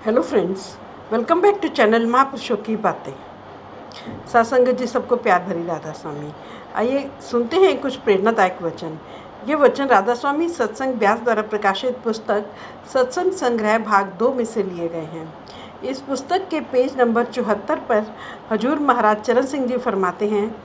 Hello friends, welcome back to channel महापुरुषों की बातें। सत्संग जी सबको प्यार भरी राधा स्वामी। आइए सुनते हैं कुछ प्रेरणादायक वचन। ये वचन राधा स्वामी सत्संग व्यास द्वारा प्रकाशित पुस्तक सत्संग संग्रह भाग 2 में से लिए गए हैं। इस पुस्तक के पेज नंबर 74 पर हजूर महाराज चरण सिंह जी फरमाते हैं,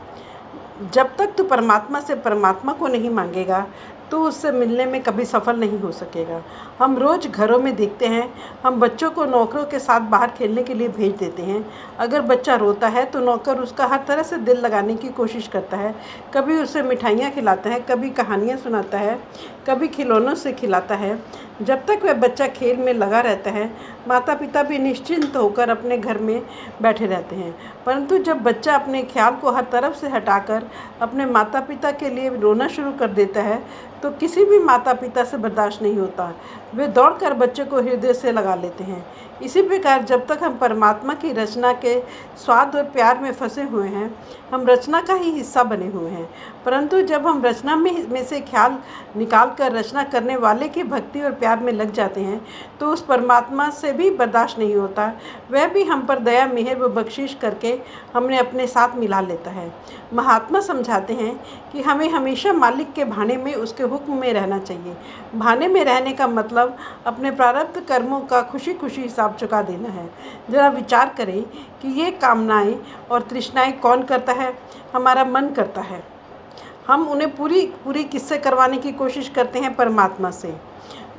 जब तक तू परमात्मा से परमात्मा को नहीं मांगेगा तो उससे मिलने में कभी सफल नहीं हो सकेगा। हम रोज़ घरों में देखते हैं, हम बच्चों को नौकरों के साथ बाहर खेलने के लिए भेज देते हैं। अगर बच्चा रोता है तो नौकर उसका हर तरह से दिल लगाने की कोशिश करता है। कभी उसे मिठाइयाँ खिलाता है, कभी कहानियाँ सुनाता है, कभी खिलौनों से खिलाता है। जब तक वह बच्चा खेल में लगा रहता है, माता पिता भी निश्चिंत होकर अपने घर में बैठे रहते हैं। परंतु जब बच्चा अपने ख्याल को हर तरफ से हटाकर अपने माता पिता के लिए रोना शुरू कर देता है तो किसी भी माता पिता से बर्दाश्त नहीं होता। वे दौड़कर बच्चे को हृदय से लगा लेते हैं। इसी प्रकार जब तक हम परमात्मा की रचना के स्वाद और प्यार में फंसे हुए हैं, हम रचना का ही हिस्सा बने हुए हैं। परंतु जब हम रचना में से ख्याल निकाल कर रचना करने वाले की भक्ति और प्यार में लग जाते हैं तो उस परमात्मा से भी बर्दाश्त नहीं होता। वह भी हम पर दया मेहर व बख्शिश करके हमने अपने साथ मिला लेता है। महात्मा समझाते हैं कि हमें हमेशा मालिक के भाने में, उसके हुक्म में रहना चाहिए। भाने में रहने का मतलब अपने प्रारब्ध कर्मों का खुशी खुशी हिसाब चुका देना है। जरा विचार करें कि ये कामनाएं और तृष्णाएं कौन करता है? हमारा मन करता है। हम उन्हें पूरी किससे करवाने की कोशिश करते हैं? परमात्मा से।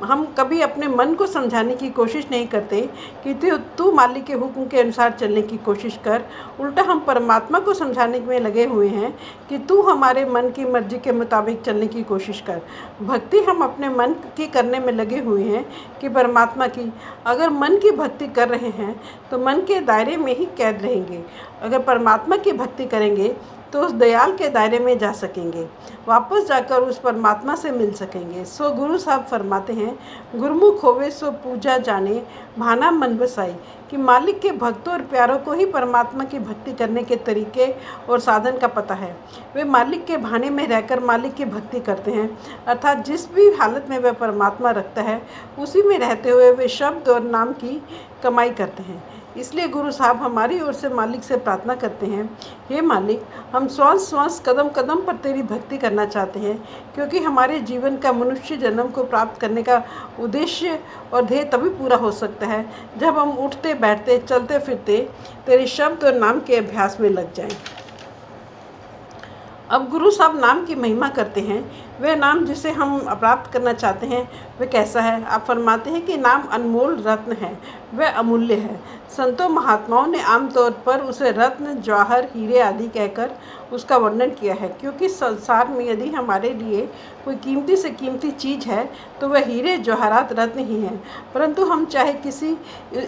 हम कभी अपने मन को समझाने की कोशिश नहीं करते कि तू मालिक के हुक्म के अनुसार चलने की कोशिश कर। उल्टा हम परमात्मा को समझाने में लगे हुए हैं कि तू हमारे मन की मर्जी के मुताबिक चलने की कोशिश कर। भक्ति हम अपने मन की करने में लगे हुए हैं कि परमात्मा की। अगर मन की भक्ति कर रहे हैं तो मन के दायरे में ही कैद रहेंगे। अगर परमात्मा की भक्ति करेंगे तो उस दयाल के दायरे में जा सकेंगे, वापस जाकर उस परमात्मा से मिल सकेंगे। सो गुरु साहब फरमाते हैं, गुरुमुख होवे सो पूजा जाने, भाना मन बसाई। कि मालिक के भक्तों और प्यारों को ही परमात्मा की भक्ति करने के तरीके और साधन का पता है। वे मालिक के भाने में रहकर मालिक की भक्ति करते हैं, अर्थात जिस भी हालत में वह परमात्मा रखता है उसी में रहते हुए वे शब्द और नाम की कमाई करते हैं। इसलिए गुरु साहब हमारी ओर से मालिक से प्रार्थना करते हैं, हे मालिक, हम श्वास श्वास कदम कदम पर तेरी भक्ति करना चाहते हैं, क्योंकि हमारे जीवन का मनुष्य जन्म को प्राप्त करने का उद्देश्य और ध्येय तभी पूरा हो सकता है जब हम उठते बैठते चलते फिरते तेरे शब्द और नाम के अभ्यास में लग जाएं। अब गुरु साहब नाम की महिमा करते हैं। वह नाम जिसे हम प्राप्त करना चाहते हैं वह कैसा है? आप फरमाते हैं कि नाम अनमोल रत्न है, वह अमूल्य है। संतों महात्माओं ने आमतौर पर उसे रत्न, जवाहर, हीरे आदि कहकर उसका वर्णन किया है, क्योंकि संसार में यदि हमारे लिए कोई कीमती से कीमती चीज़ है तो वह हीरे, जवाहरात, रत्न ही हैं। परंतु हम चाहे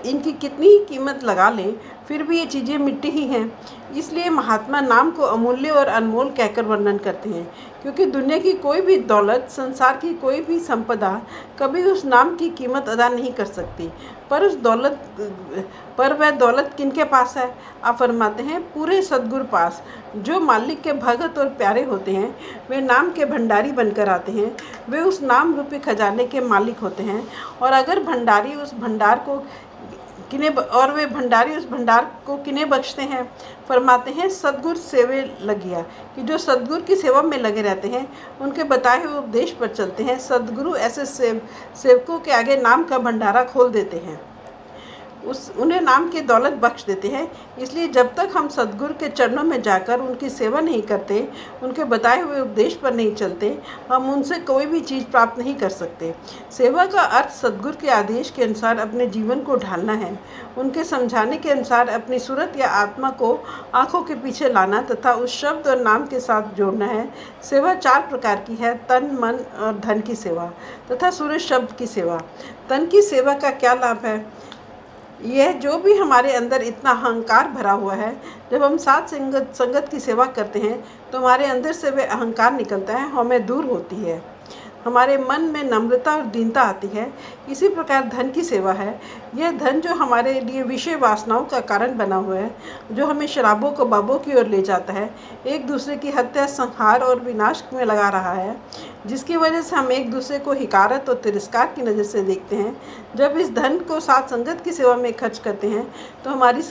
इनकी कितनी ही कीमत लगा लें, फिर भी ये चीज़ें मिट्टी ही हैं। इसलिए महात्मा नाम को अमूल्य और अनमोल कहकर वर्णन करते हैं, क्योंकि दुनिया की कोई भी दौलत, संसार की कोई भी संपदा कभी उस नाम की कीमत अदा नहीं कर सकती। पर वह दौलत किनके पास है? आप फरमाते हैं, पूरे सद्गुरु पास। जो मालिक के भगत और प्यारे होते हैं वे नाम के भंडारी बनकर आते हैं। वे उस नाम रूपी खजाने के मालिक होते हैं। और अगर भंडारी उस भंडार को किन्हें बख्शते हैं? फरमाते हैं, सद्गुरु सेवे लगिया। कि जो सद्गुरु की सेवा में लगे रहते हैं, उनके बताए हुए उपदेश पर चलते हैं, सद्गुरु ऐसे सेवकों के आगे नाम का भंडारा खोल देते हैं, उन्हें नाम की दौलत बख्श देते हैं। इसलिए जब तक हम सद्गुरु के चरणों में जाकर उनकी सेवा नहीं करते, उनके बताए हुए उपदेश पर नहीं चलते, हम उनसे कोई भी चीज़ प्राप्त नहीं कर सकते। सेवा का अर्थ सद्गुरु के आदेश के अनुसार अपने जीवन को ढालना है, उनके समझाने के अनुसार अपनी सूरत या आत्मा को आँखों के पीछे लाना तथा उस शब्द और नाम के साथ जोड़ना है। सेवा 4 प्रकार की है, तन, मन और धन की सेवा तथा सूर्य शब्द की सेवा। तन की सेवा का क्या लाभ है? यह जो भी हमारे अंदर इतना अहंकार भरा हुआ है, जब हम साथ संगत की सेवा करते हैं तो हमारे अंदर से वह अहंकार निकलता है, हमें दूर होती है, हमारे मन में नम्रता और दीनता आती है। इसी प्रकार धन की सेवा है। यह धन जो हमारे लिए विषय वासनाओं का कारण बना हुआ है, जो हमें शराबों कबाबों की ओर ले जाता है, एक दूसरे की हत्या, संहार और विनाश में लगा रहा है, जिसकी वजह से हम एक दूसरे को हिकारत और तिरस्कार की नज़र से देखते हैं। जब इस धन को साथ संगत की सेवा में खर्च करते हैं तो हमारी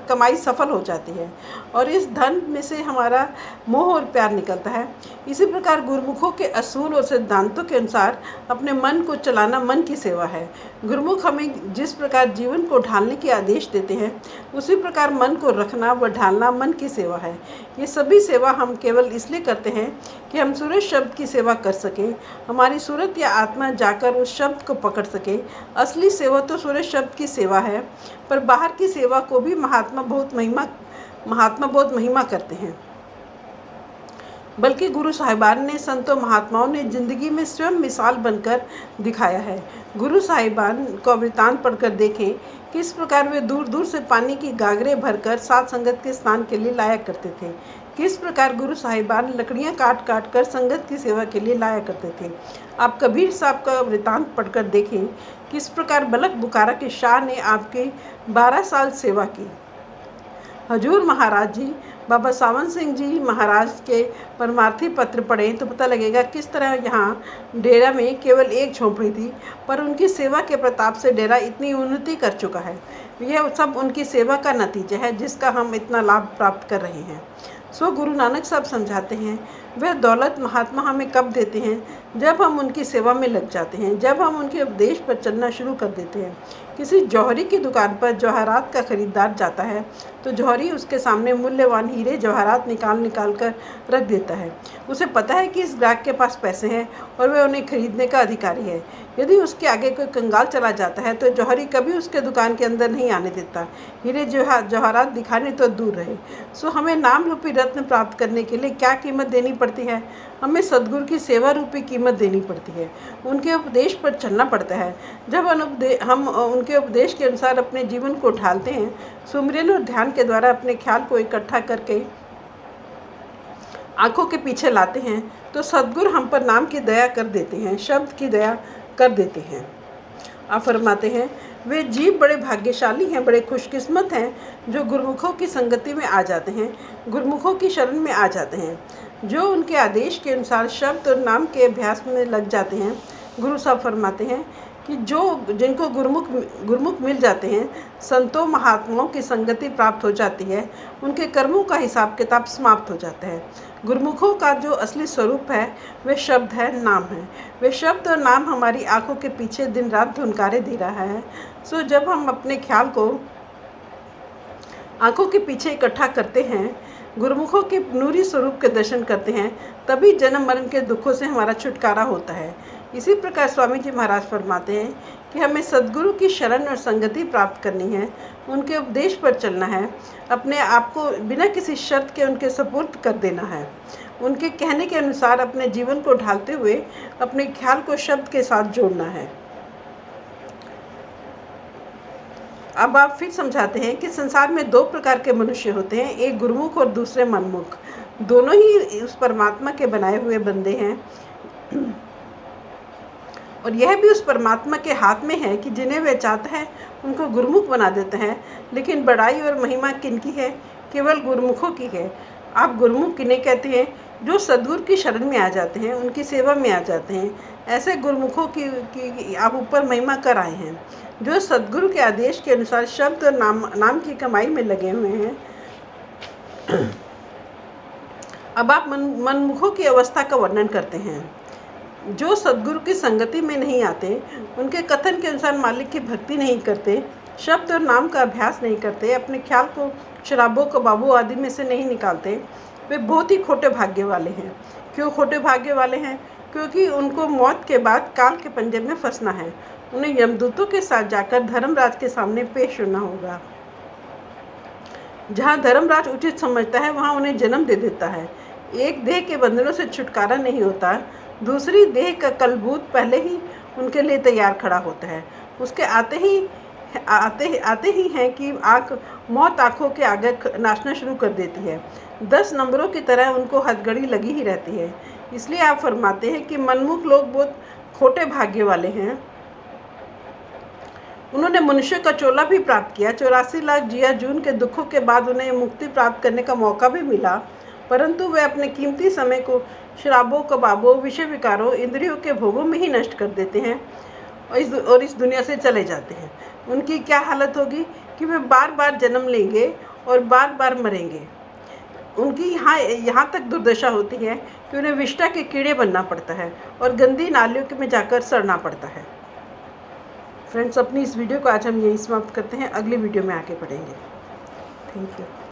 कमाई सफल हो जाती है और इस धन में से हमारा मोह और प्यार निकलता है। इसी प्रकार गुरुमुखों के असूल और सिद्धांतों के अनुसार अपने मन को चलाना मन की सेवा है। गुरुमुख हमें जिस प्रकार जीवन को ढालने के आदेश देते हैं, उसी प्रकार मन को रखना व ढालना मन की सेवा है। ये सभी सेवा हम केवल इसलिए करते हैं कि हम सूरज शब्द की सेवा कर सकें, हमारी सूरत या आत्मा जाकर उस शब्द को पकड़ सके। असली सेवा तो सूरज शब्द की सेवा है, पर बाहर की सेवा को भी महात्मा बहुत महिमा करते हैं। बल्कि गुरु साहिबान ने, संतों महात्माओं ने जिंदगी में स्वयं मिसाल बनकर दिखाया है। गुरु साहिबान को वृतांत पढ़कर देखें किस प्रकार वे दूर दूर से पानी की गागरें भरकर साथ संगत के स्नान के लिए लाया करते थे। किस प्रकार गुरु साहिबान लकड़ियां काट काट कर संगत की सेवा के लिए लाया करते थे। आप कबीर साहब का वृतांत पढ़कर देखें किस प्रकार बलक बुखारा के शाह ने आपकी 12 साल सेवा की। हजूर महाराज जी, बाबा सावन सिंह जी महाराज के परमार्थी पत्र पढ़ें तो पता लगेगा किस तरह यहाँ डेरा में केवल एक झोंपड़ी थी, पर उनकी सेवा के प्रताप से डेरा इतनी उन्नति कर चुका है। यह सब उनकी सेवा का नतीजा है जिसका हम इतना लाभ प्राप्त कर रहे हैं। सो गुरु नानक साहब समझाते हैं, वह दौलत महात्मा हमें कब देते हैं? जब हम उनकी सेवा में लग जाते हैं, जब हम उनके उपदेश पर चलना शुरू कर देते हैं। किसी जौहरी की दुकान पर जवाहरात का खरीदार जाता है तो जौहरी उसके सामने मूल्यवान हीरे जवाहरात निकाल कर रख देता है। उसे पता है कि इस ग्राहक के पास पैसे हैं और वह उन्हें खरीदने का अधिकारी है। यदि उसके आगे कोई कंगाल चला जाता है तो जौहरी कभी उसके दुकान के अंदर नहीं आने देता, हीरे जवाहरात दिखाने तो दूर रहे। सो हमें नाम रूपी रत्न प्राप्त करने के लिए क्या कीमत देनी पड़ती है? हमें सद्गुरु की सेवा रूपी कीमत देनी पड़ती है, उनके उपदेश पर चलना पड़ता है। जब हम उनके उपदेश के अनुसार अपने जीवन को ढालते हैं, सुमिरन और ध्यान के द्वारा अपने ख्याल को इकट्ठा करके आंखों के पीछे लाते हैं, तो सद्गुरु हम पर नाम की दया कर देते हैं, शब्द की दया कर देते हैं। आप फरमाते हैं, वे जीव बड़े भाग्यशाली हैं, बड़े खुशकिस्मत हैं जो गुरुमुखों की संगति में आ जाते हैं, गुरुमुखों की शरण में आ जाते हैं, जो उनके आदेश के अनुसार शब्द और नाम के अभ्यास में लग जाते हैं। गुरु साहब फरमाते हैं कि जिनको गुरुमुख मिल जाते हैं, संतों महात्माओं की संगति प्राप्त हो जाती है, उनके कर्मों का हिसाब किताब समाप्त हो जाता है। गुरुमुखों का जो असली स्वरूप है वह शब्द है, नाम है। वे शब्द और नाम हमारी आंखों के पीछे दिन रात धुनकारे दे रहा है। सो जब हम अपने ख्याल को आंखों के पीछे इकट्ठा करते हैं, गुरुमुखों के नूरी स्वरूप के दर्शन करते हैं, तभी जन्म मरण के दुखों से हमारा छुटकारा होता है। इसी प्रकार स्वामी जी महाराज फरमाते हैं कि हमें सद्गुरु की शरण और संगति प्राप्त करनी है, उनके उपदेश पर चलना है, अपने आप को बिना किसी शर्त के उनके सुपुर्द कर देना है, उनके कहने के अनुसार अपने जीवन को ढालते हुए अपने ख्याल को शब्द के साथ जोड़ना है। अब आप फिर समझाते हैं कि संसार में 2 प्रकार के मनुष्य होते हैं, एक गुरुमुख और दूसरे मनमुख। दोनों ही उस परमात्मा के बनाए हुए बंदे हैं और यह भी उस परमात्मा के हाथ में है कि जिन्हें वह चाहता है उनको गुरुमुख बना देता है। लेकिन बड़ाई और महिमा किनकी है? केवल गुरुमुखों की है। आप गुरुमुख किन्हें कहते हैं? जो सद्गुरु की शरण में आ जाते हैं, उनकी सेवा में आ जाते हैं। ऐसे गुरुमुखों की आप ऊपर महिमा कर आए हैं, जो सद्गुरु के आदेश के अनुसार शब्द और नाम की कमाई में लगे हुए हैं। अब आप मनमुखों की अवस्था का वर्णन करते हैं, जो सद्गुरु की संगति में नहीं आते, उनके कथन के अनुसार मालिक की भक्ति नहीं करते, शब्द और नाम का अभ्यास नहीं करते, अपने ख्याल को शराबों कबाबों आदि में से नहीं निकालते, वे बहुत ही खोटे भाग्य वाले हैं। क्यों खोटे भाग्य वाले हैं? क्योंकि उनको मौत के बाद काल के पंजे में फंसना है। उन्हें यमदूतों के साथ जाकर धर्मराज के सामने पेश होना होगा। जहाँ धर्मराज उचित समझता है वहाँ उन्हें जन्म दे देता है। एक देह के बंधनों से छुटकारा नहीं होता, दूसरी देह का कलबूत पहले ही उनके लिए तैयार खड़ा होता है। उसके आते ही हैं कि मौत आँखों के आगे नाचना शुरू कर देती है। 10 नंबरों की तरह उनको हथकड़ी लगी ही रहती है। इसलिए आप फरमाते हैं कि मनमुख लोग बहुत खोटे भाग्य वाले हैं। उन्होंने मनुष्य का चोला भी प्राप्त किया। 84 लाख जिया जून के दुखों के बाद उन्हें मुक्ति प्राप्त करने का मौका भी मिला, परंतु वे अपने कीमती समय को शराबों, कबाबों, विषय विकारों, इंद्रियों के भोगों में ही नष्ट कर देते हैं और इस दुनिया से चले जाते हैं। उनकी क्या हालत होगी कि वे बार बार जन्म लेंगे और बार बार मरेंगे। उनकी यहाँ तक दुर्दशा होती है कि उन्हें विष्ठा के कीड़े बनना पड़ता है और गंदी नालियों में जाकर सड़ना पड़ता है। फ्रेंड्स, अपनी इस वीडियो को आज हम यहीं समाप्त करते हैं। अगली वीडियो में आगे बढ़ेंगे। Thank you.